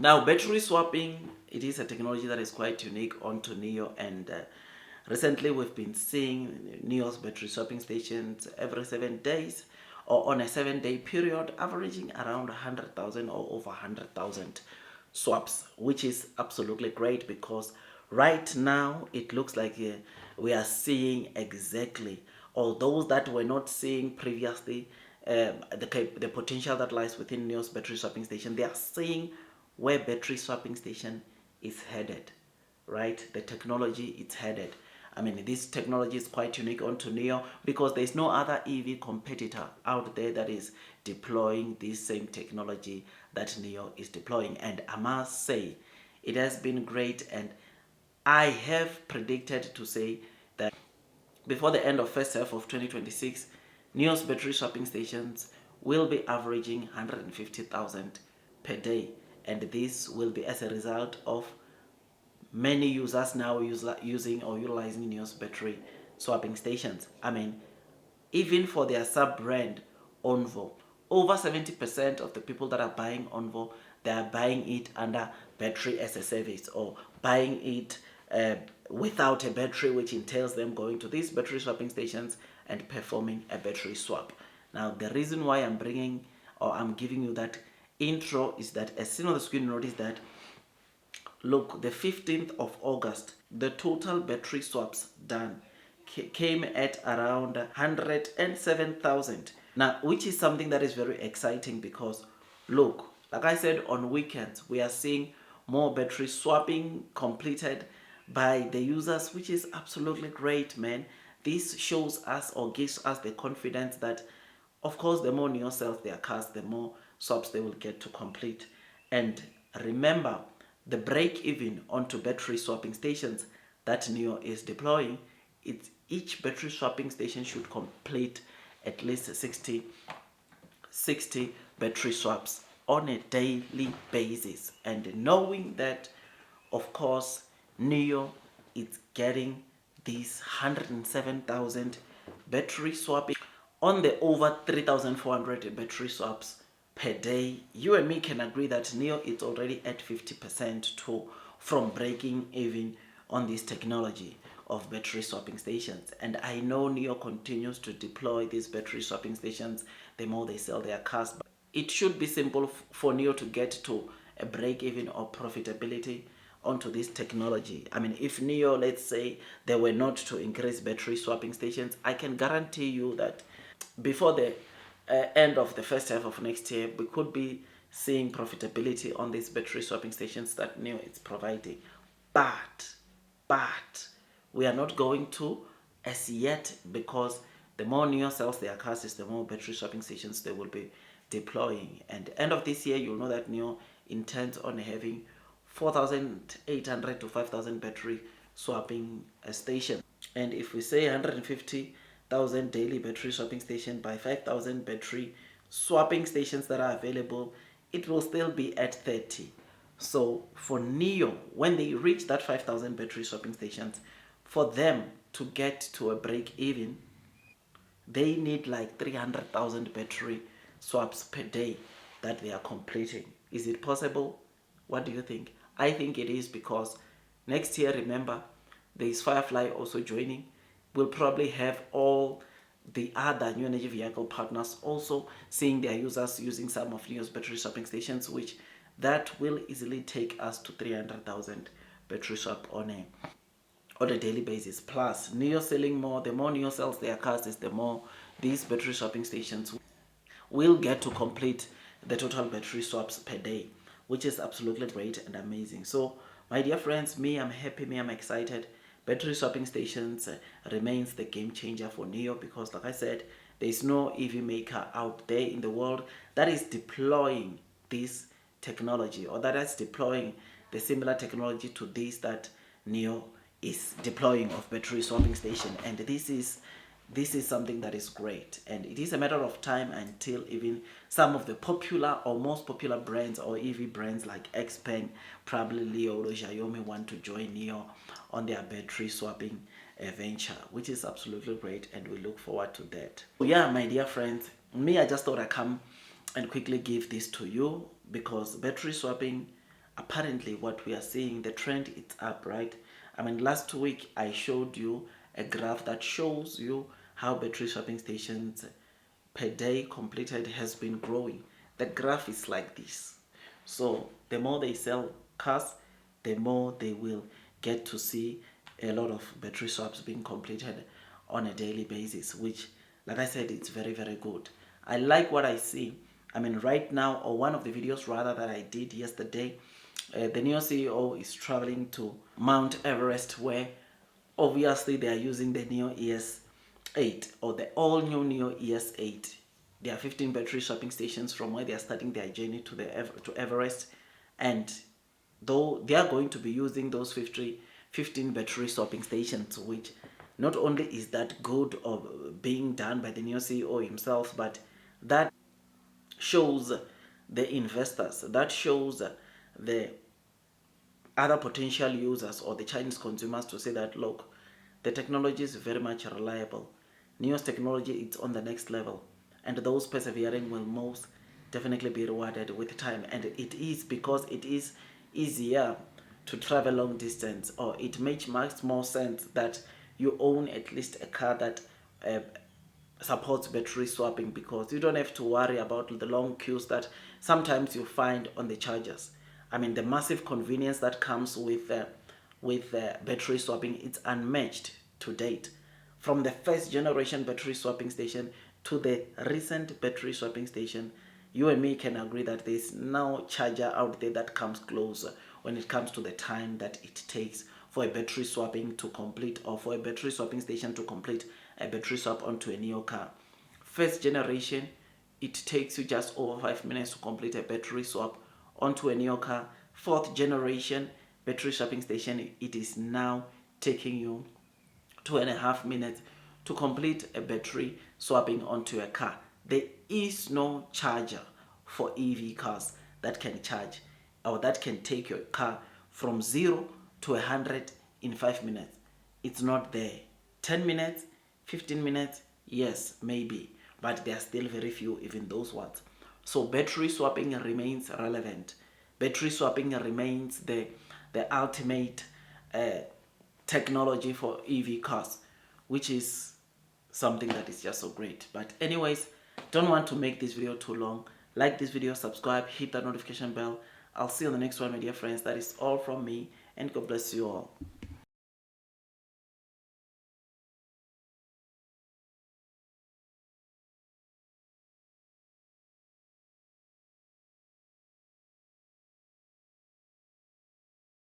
Now, battery swapping, it is a technology that is quite unique onto NEO, and recently we've been seeing NEO's battery swapping stations every 7 days or on a 7 day period, averaging around 100,000 or over 100,000 swaps, which is absolutely great because right now it looks like we are seeing exactly, or those that were not seeing previously, the potential that lies within NEO's battery swapping station. They are seeing where battery swapping station is headed, right? The technology it's headed. I mean, this technology is quite unique onto NEO because there's no other EV competitor out there that is deploying this same technology that NEO is deploying. And I must say, it has been great, and I have predicted to say that before the end of first half of 2026, NEO's battery swapping stations will be averaging 150,000 per day, and this will be as a result of many users now using or utilizing NEO's battery swapping stations. I mean, even for their sub-brand Onvo, over 70% of the people that are buying Onvo, they are buying it under battery as a service, or buying it without a battery, which entails them going to these battery swapping stations and performing a battery swap. Now, the reason why I'm giving you that intro is that as seen on the screen, notice that, look, the 15th of August, the total battery swaps done came at around 107,000. Now, which is something that is very exciting because, look, like I said, on weekends, we are seeing more battery swapping completed by the users, which is absolutely great, man. This shows us or gives us the confidence that, of course, the more NEO sells their cars, the more swaps they will get to complete. And remember, the break even onto battery swapping stations that NEO is deploying, each battery swapping station should complete at least 60 battery swaps on a daily basis. And knowing that, of course, NEO is getting these 107,000 battery swapping on the over 3,400 battery swaps per day, you and me can agree that NEO is already at 50% from breaking even on this technology of battery swapping stations. And I know NEO continues to deploy these battery swapping stations the more they sell their cars. But it should be simple for NEO to get to a break even or profitability onto this technology. I mean, if NEO, let's say, they were not to increase battery swapping stations, I can guarantee you that before the end of the first half of next year, we could be seeing profitability on these battery swapping stations that NEO is providing. But we are not going to as yet, because the more NEO sells their cars, the more battery swapping stations they will be deploying. And end of this year, you'll know that NEO intends on having 4,800 to 5,000 battery swapping stations. And if we say 150,000 daily battery swapping station by 5,000 battery swapping stations that are available, it will still be at 30. So for NEO, when they reach that 5,000 battery swapping stations, for them to get to a break even, they need like 300,000 battery swaps per day that they are completing. Is it possible? What do you think? I think it is, because next year, remember, there is Firefly also joining. We'll probably have all the other new energy vehicle partners also seeing their users using some of NEO's battery swapping stations, which that will easily take us to 300,000 battery swap on a daily basis. Plus, NEO selling more. The more NEO sells their cars, the more these battery swapping stations will get to complete the total battery swaps per day, which is absolutely great and amazing. So, my dear friends, I'm happy, I'm excited. Battery swapping stations remains the game changer for NEO, because, like I said, there is no EV maker out there in the world that is deploying this technology, or that is deploying the similar technology to this that NEO is deploying of battery swapping station. And this is something that is great, and it is a matter of time until even some of the popular or most popular brands or EV brands like XPeng, probably Leo or Xiaomi, want to join NEO on their battery swapping venture, which is absolutely great, and we look forward to that. So yeah, my dear friends, I just thought I'd come and quickly give this to you, because battery swapping, apparently what we are seeing, the trend is up, right? I mean, last week I showed you a graph that shows you how battery swapping stations per day completed has been growing. The graph is like this. So the more they sell cars, the more they will get to see a lot of battery swaps being completed on a daily basis, which, like I said, it's very, very good. I like what I see. I mean, right now, or one of the videos rather that I did yesterday, the new CEO is traveling to Mount Everest, where obviously they are using the Neo ES8 or the all new Neo ES8. There are 15 battery swapping stations from where they are starting their journey to to Everest, and though they are going to be using those 15 battery swapping stations, which not only is that good of being done by the new CEO himself, but that shows the investors, that shows the other potential users or the Chinese consumers to say that, look, the technology is very much reliable. Newest technology is on the next level, and those persevering will most definitely be rewarded with time. And it is because it is easier to travel long distance, or it makes much more sense that you own at least a car that uh, supports battery swapping, because you don't have to worry about the long queues that sometimes you find on the chargers. I mean, the massive convenience that comes with battery swapping, it's unmatched to date. From the first generation battery swapping station to the recent battery swapping station, you and me can agree that there's no charger out there that comes close when it comes to the time that it takes for a battery swapping to complete, or for a battery swapping station to complete a battery swap onto a neo car. First generation, it takes you just over 5 minutes to complete a battery swap onto a neo car. Fourth generation battery swapping station, it is now taking you 2.5 minutes to complete a battery swapping onto a car. There is no charger for EV cars that can charge, or that can take your car from 0 to 100 in 5 minutes. It's not there. 10 minutes, 15 minutes, yes, maybe, but there are still very few, even those ones. So battery swapping remains relevant. Battery swapping remains the ultimate uh, technology for EV cars, which is something that is just so great. But anyways, don't want to make this video too long. Like this video, subscribe, hit that notification bell. I'll see you on the next one, my dear friends. That is all from me, and God bless you all.